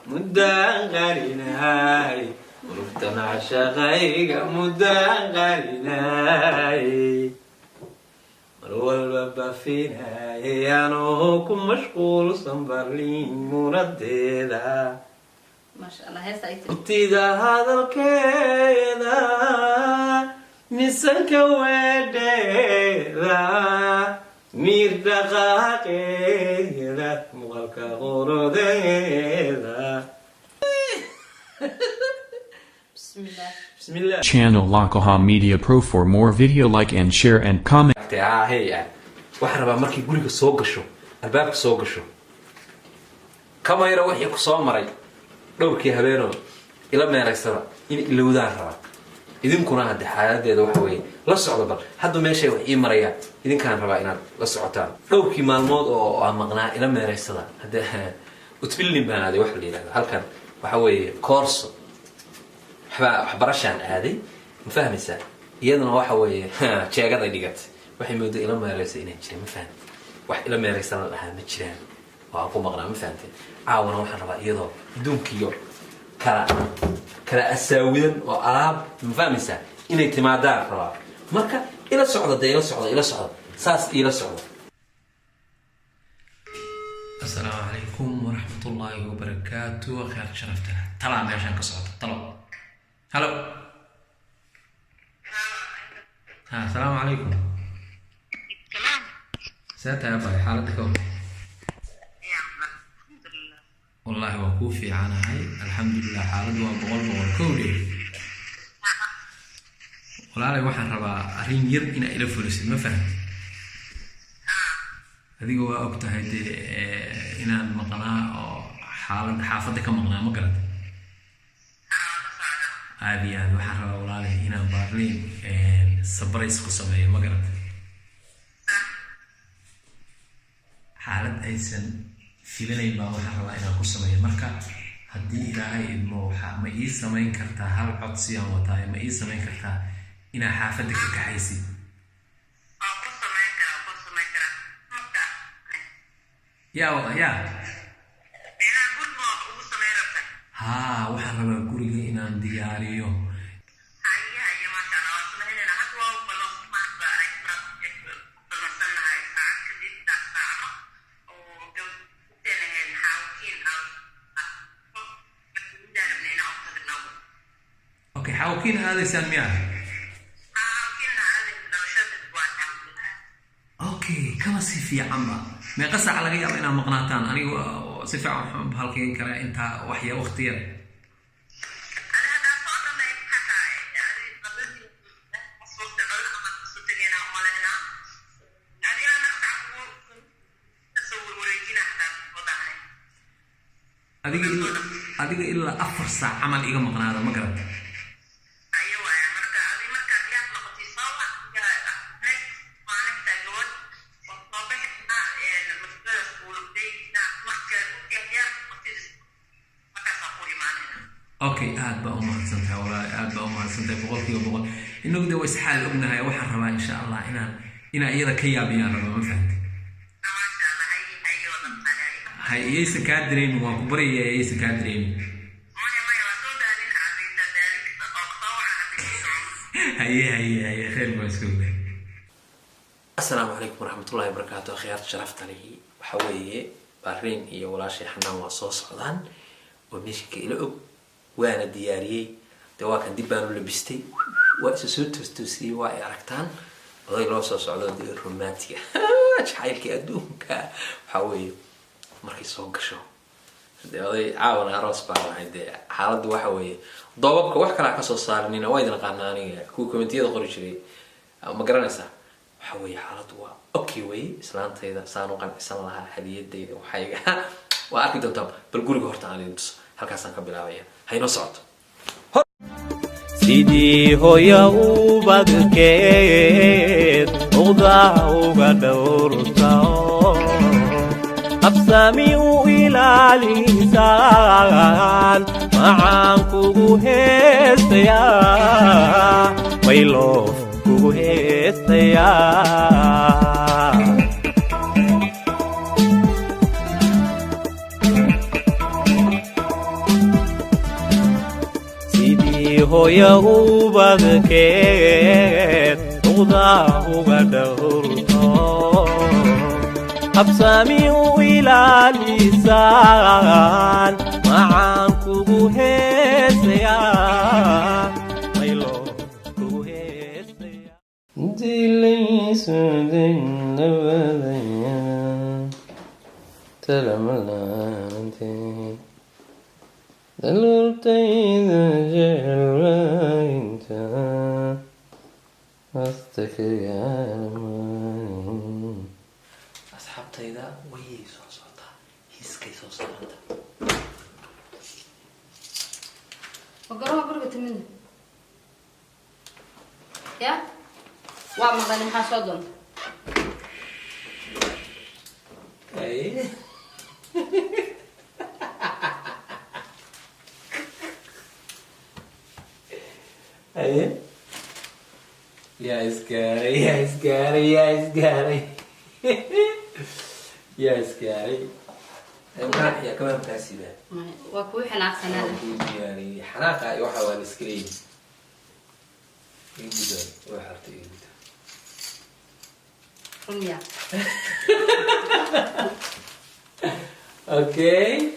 مدان قريناي ورفتنا شغيق مدان قريناي والبابا فينا يانوكم مشغول صنبرلين مرددا ما شاء الله هسه ابتدى هذا الكيدا نسنك وديدا مير دقاقيدا مغلق غرديدا بسم الله بسم الله Channel Lakaha Media Pro for more video like and share and comment. هي waxaan rabaa markii guriga soo gasho albaabka soo gasho kamera wixii ku soo maray dhowrkii habeeno ila meeraysada in ilowdaan rabaa idinkuna hadda xaaladeeda waxa weeye la socdo bal hadda meeshay wax ii maraya idinkaan rabaa inaad la socotaan dhowrkii maalmood oo aan maqnaa ila meeraysada hadda utbilin baan aaday wax la yiraahdo halkan waxa weeye course waxbarashaan aaday ma fahmaysaa iyaduna waxa weeye jeegada dhigatay waxay moodo ila meeraysay inay jireen ma fahmi wax ila meeraysana lahaa ma jiraan waa ku maqnaa ma fahamtay caawana waxaan rabaa iyadoo adduunkiyo kala asaawidan oo alaab ma fahmaysaa inay timaadaan rabaa marka ila socdo saas ila socdo السلام عليكم ورحمة الله وبركاته خير شرفتها طلع ماشان كسعود طلع هلو السلام عليكم ساتها يا باي حالتك والله وكوفي عنا هاي الحمد لله حالته بقول كودي والله لي waxaan rabaa arin yar ina ila fulisid ma fahmi adiga waa ogtahay inaan maqnaa oo xaalad xaafada ka maqnaa ma garad aad waxaan rabaa walaalahay inaan baarliin sabrays ku sameeyo ma garad xaalad aysan filanayn baa waxaan rabaa inaan ku sameeyo marka haddii ilaahay idmo waxa ma ii samayn kartaa hal codsi aan wataay ma ii samayn kartaa inaa xaafada ka kaxaysid يا ها waxaan rabaa guriga inaan diyaariyo اوكي حاوكين هذا يسميها اوكي كما في عمّا ما قصة على غياب إنا مقناتان أنا صفة عم بهالكين كلا أنت وحيا واختيار أديك إلا أفر ساعة عمل إيجا مقناتا ما قرأت اوكي aad baa u mahadsantahay walaal aad baa u mahadsantahay boqolkiiba boqol inuu guddo way saxal ognahay waxaan rabaa insha Allah inaan iyada ka yaabiyaan rabo ma fahantay hay yeesa ka dareem waan ku bariyay yeesa ka dareem hay khayr baaskuud السلام عليكم ورحمة الله وبركاته خيار شرفت لي وحويه بارين iyo walaashay xanaan waa soo socdaan oo meeshii ila og وانا دياري دواكن دبانو لبستي واسسوت تستوسي واي aragtaan oday loo soo socdo romantiga jacaylkii adduunka waxaweye markay soo gasho oday caawan aroos baa lahayd xaaladdu waxa weeye doobabka wax kala ka soo saaranina waa idin qaanan aniga ku commentiyada qori jiray ma garanaysaa waxa weeye xaaladdu waa okay way islaantayda saan u qancisan lahaa hadiyadayda waxayga waa arki doontaa bal guriga horta aan idin tuso halkaasaan ka bilaabaya hayno socoto sidii hooya ubadkeed udaa uga dhowrtao absami u ilaalisaan macaan kugu heestaya mayloof kugu kugu heestayaa sidii hooya ubadkeed uqdaa uga dhowrto habsaami u ilaalisaan macaan kugu heestayaa maylo kugu heestayaa dilaysuudin nabadaya talamalaante dalurtayda jecelwaynta hasta kagaalamayn asxaabtayda wayay soo socotaa hiiskay soo socota وقرأوا برقة منه يا وعم غني حاسودون ايه ايه يا اسكاري يا اسكاري يا اسكاري يا اسكاري يا كمان كاسبه وكوي حنا سنة يعني حناقة يوحى والسكرين يجدا وحرت يجدا رمية اوكي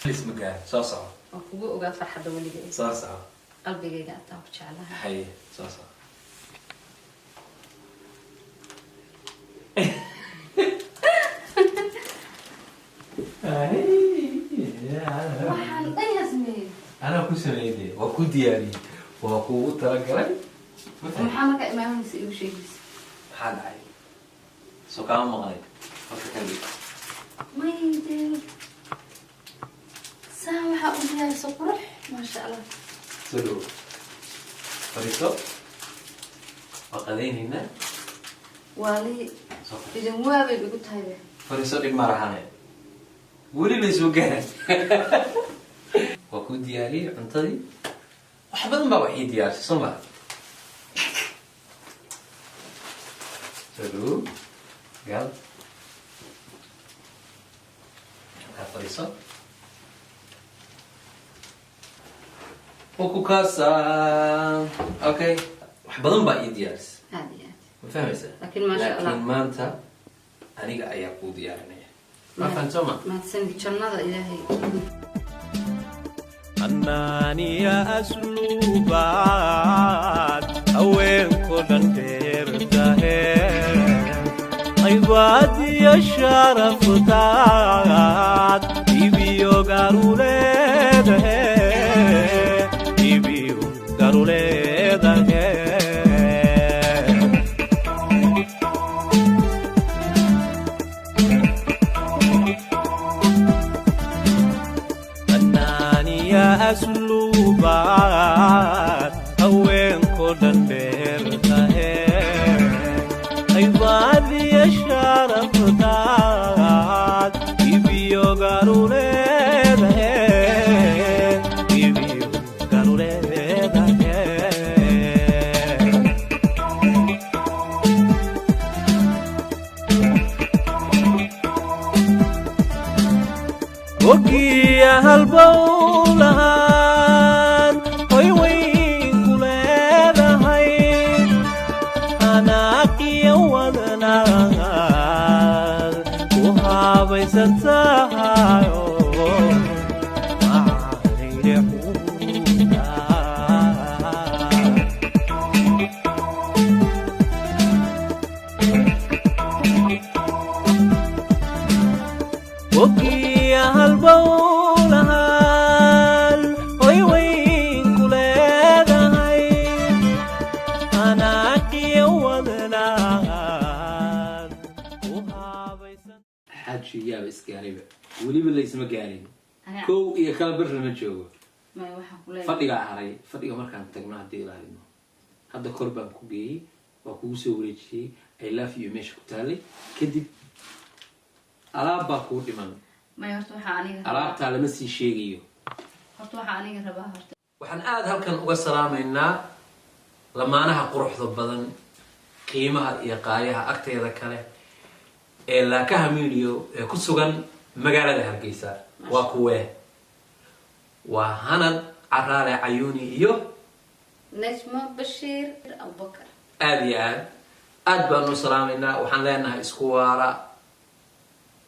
اسمك قاعد صاصع وكوي وقعد فرحة دولي جاي صاصع قلبي جاي قاعد تاخد شعلها حي صاصع waxaan dhan yasmiin أنا كل سنة وكل دياري وكل ترى maxaa marka imaamanaysa igu sheegaysa maxaa dhacay soo kaama maqlay marka kali maydee saa waxaa u diyaarisa qurux maasha allah soo dhow fadhiiso waa qadaynayna waali idin waabay igu tahay be fadhiiso dhib ma lahane weli laysoo gaaran waa ku diyaariyey cuntadii wax badan baa waxii diyaarisay soo maa soo gal fadhiiso waa ku kaasaa okay wax badan baa ii diyaarisay aad iyo aad ma fahmaysaa laakiin maasha allah laakiin maanta aniga ayaa kuu diyaarinaya ma fahanto ma mahadsanid jannada ilaahay ananiya asluubaad haweenko dhan dheertahe aybaadiyo sharaftaad ibiyo garuleedahe ibiyo garuleedahe asluubaad haweenko dhan dheertahe aybaadiyo sharaftaad ibiyo garuleedahe ibiyo garuleedahe ogiya halbowlahaan hoy weyn ku leedahay anaaqiyo wadanaad ku haabaysan tahayo ogiya halbowlahaan hoy weyn ku leedahay anaaqiyo wadanaad ku haabaysan xaaji yaaba isgaariba weliba laysma gaarin kow iyo kala bir lama joogo may waxaan ku leeyahay fadhigaa haray fadhiga markaan tagno haddii ilaahayno hadda kor baan ku geeyey waa kugu soo wareejiyey I love you meesha ku taalay kadib alaab baa kuu dhiman may horta waxaa aniga alaabtaa lama sii sheegayo horta waxaa aniga rabaa horta waxaan aada halkan uga salaamaynaa lamaanaha quruxda badan qiimaha iyo qaayaha agteeda kale ee laakaha media ee ku sugan magaalada Hargeysa waa kuwee waa Hanad Caraale Cayuuni iyo Najmo Bashiir Abubakar aad baan u salaameynaa waxaan leenahay isku waara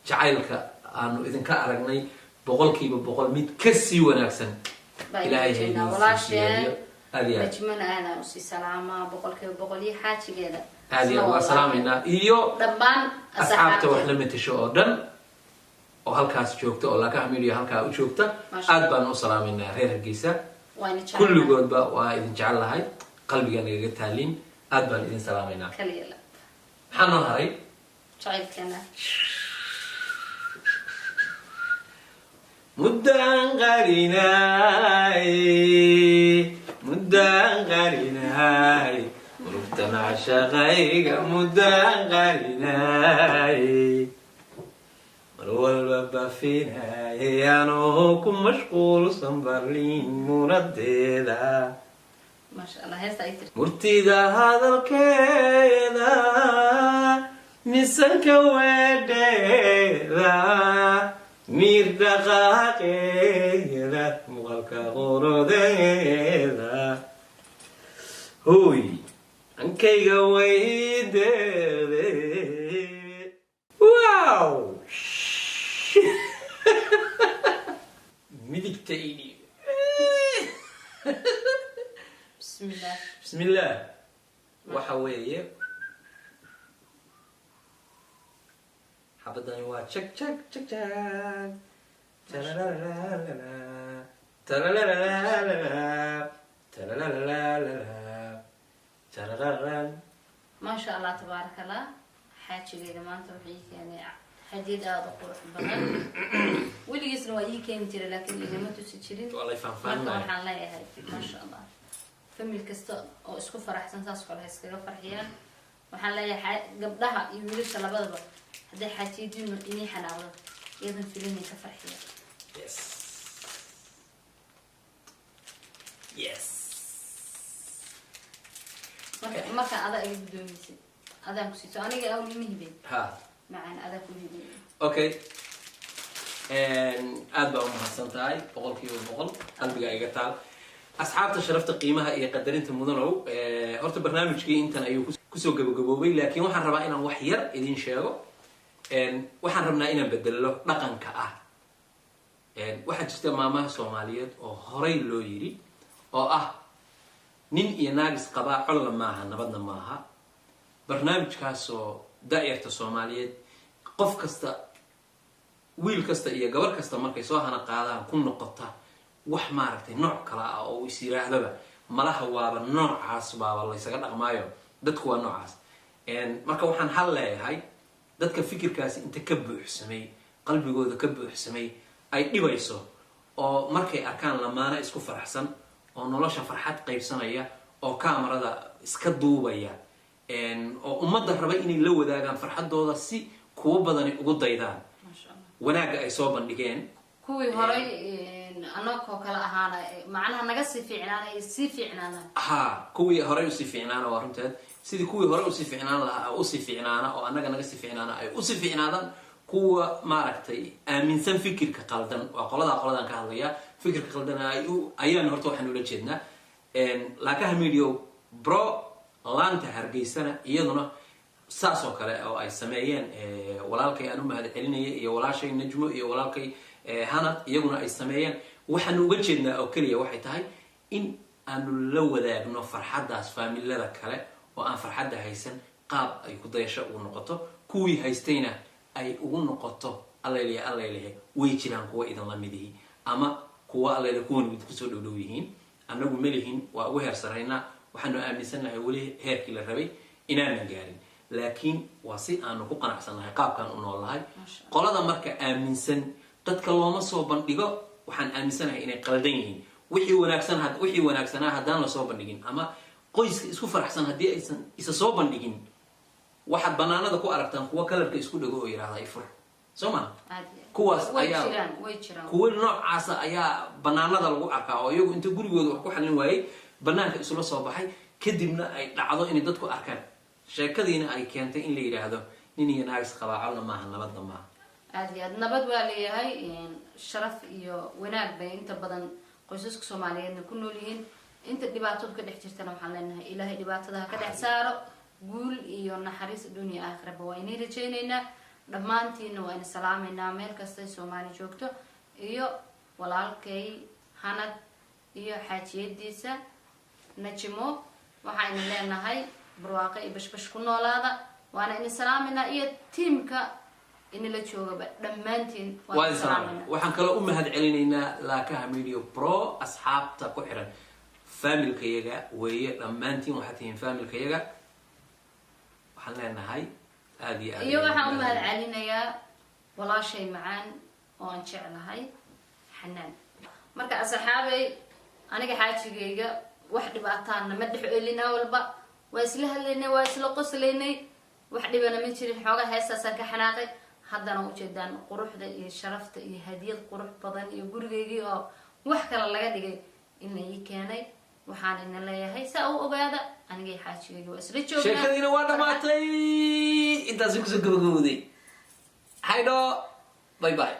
jacaylka aanu idinka aragnay boqolkiiba boqol mid ka sii wanaagsan ilaahay hayna walaasheen Najmana ana u si salaama boqolkiiba boqol iyo xaajigeeda waa salaameynaa iyo dhammaan asxaabta wax la matasho oo dhan oo halkaas joogta oo laakaha media halkaa u joogta aad baan u salaameynaa reer Hargeysa kulligoodba waa idin jecelahay qalbiga naga taalin aad baan idin salaameynaa kaliya maxaan noo haray jacaylkeena muddaan qarinaay qulubtan cashaqayga muddaan qarinaay mar walba baafinaay anoo ku mashquulsan Berliin munadeeda masha Allah heesta ay tirti murtida hadalkeeda misanka weedheeda mir dhaqaaqeeda muuqaalka qurudeeda hooy ankayga weydeede wow midigta idhi بسم الله وحويه حبداني وا تشك تشك تشك تشك تلالالالا تلالالالا تلالالالا تلالالالا ما شاء الله تبارك الله حاجيgeeda maanta waxay keenay hadiyad aad u qurux badan weligiisna waa ii keeni jiray laakiin igama tusi jirin والله فان waxaan leeyahay ma sha Allah family kasta oo isku faraxsan taas kale iskaga farxiyaan waxaan leeyahay gabdhaha iyo wiilasha labadaba haday xaajiyadii inay xanaaqdo iyadan filimay ka farxiyaan yes marka ada ay gudoomisay adaan ku siito aniga aw nimihibay ha macaan ada ku hibay okay aad baa u mahadsantahay boqolkiiba boqol qalbiga iga taal asxaabta sharafta qiimaha iyo qadarinta mudanow horta barnaamijkii intan ayuu kusoo gabagaboobay laakiin waxaan rabaa inaan wax yar idin sheego waxaan rabnaa inaan bedelo dhaqanka ah waxaa jirta maamaha Soomaaliyeed oo horay loo yiri oo ah nin iyo naagis qaba codla maaha nabadna maaha barnaamijkaas oo daayirta Soomaaliyeed qof kasta wiil kasta iyo gabar kasta markay soo hana qaadaan ku noqota wax maaragtay nooc kala ah oo is yiraahdaba malaha waaba noocaas baaba la isaga dhaqmaayo dadku waa noocaas marka waxaan hal leeyahay dadka fikirkaasi inta ka buuxsamay qalbigooda ka buuxsamay ay dhibayso oo markay arkaan lamaana isku faraxsan oo nolosha farxad qaybsanaya oo kaamarada iska duubaya oo ummadda raba inay la wadaagaan farxadooda si kuwa badani ugu daydaan wanaaga ay soo bandhigeen kuwii horay anako kala ahaana macnaha naga si fiicnaanay si fiicnaana ha kuwii horay u si fiicnaana waa runteed sidii kuwii horay u si fiicnaan lahaa u si fiicnaana oo anaga naga si fiicnaana ay u si fiicnaadaan kuwa maaragtay aaminsan fikirka qaldan waa qoladan ka hadlaya fikirka qaldan ayaan horta waxaan ula jeednaa laakaha media bro laanta Hargeysana iyaduna saas oo kale oo ay sameeyeen walaalkay aan u mahad celinayay iyo walaashay Najmo iyo walaalkay Hanad iyaguna ay sameeyeen waxaan uga jeednaa oo kaliya waxay tahay in aanu la wadaagno farxadaas faamilada kale oo aan farxada haysan qaab ay ku dayasho u noqoto kuwii haystayna ay ugu noqoto alleelehe way jiraan kuwa idan la mid yihiin ama kuwa alleele kuwan mid ku soo dhowdhow yihiin annagu melihin waa ugu heersaraynaa waxaanu aaminsanahay weli heerkii la rabay inaanan gaarin laakiin waa si aanu ku qanacsanahay qaabkan u noolahay qolada marka aaminsan dadka looma soo bandhigo waxaan aaminsanahay inay qaldan yihiin wixii wanaagsanaa haddaan la soo bandhigin ama qoyska isku faraxsan haddii aysan isa soo bandhigin waxaad banaanada ku aragtaan kuwa kalarka isku dhago oo yiraahdaa ifur soo ma kuwaas ayaa kuwa noocaas ayaa banaanada lagu arkaa oo iyagu inta gurigooda wax ku xalin waayay banaanka isula soo baxay kadibna ay dhacdo inay dadku arkaan sheekadiina ay keentay in la yidhaahdo nin iyo naagis qabaacalna maaha nabadna maaha aad iyo aad nabad waa leeyahay sharaf iyo wanaag bay inta badan qoysaska soomaaliyeedna ku nool yihiin inta dhibaatadu ka dhex jirtana waxaan leenahay ilaahay dhibaatada ha ka dhex saaro guul iyo naxariis adduunya aakhiraba waa inay rajaynaynaa dhammaantiina waa ina salaameynaa meel kastay soomaali joogto iyo walaalkay hanad iyo xaajiyadiisa najimo waxayna leenahay barwaaqo iyo bashbash ku noolaada waana ina salaameynaa iyo tiimka inala joogaba dhammaantiin waan salaameynaa waxaan kaloo u mahad celinaynaa laakaha media pro asxaabta ku xiran familkayaga weeye dhammaantiin waxaad tihiin familkayaga waxaan leenahay aada iyo aad iyo waxaan u mahad celinayaa walaashay macaan oo aan jeclahay xanaan marka asxaabay aniga xaajigayga wax dhibaataana ma dhex elinaa walba waa isla hadlaynay waa isla qoslaynay wax dhibana ma jirin xoogaa heestaasaan ka xanaaqay haddana ujeedaan quruxda iyo sharafta iyo hadiyad qurux badan iyo gurigaygii oo wax kale laga dhigay in la ii keenay waxaan ina leeyahay saa u ogaada anigay xaajigayga waa isla joognaa sheekadiina waa dhamaatay intaasi kusoo gabagabowday haydho bye bye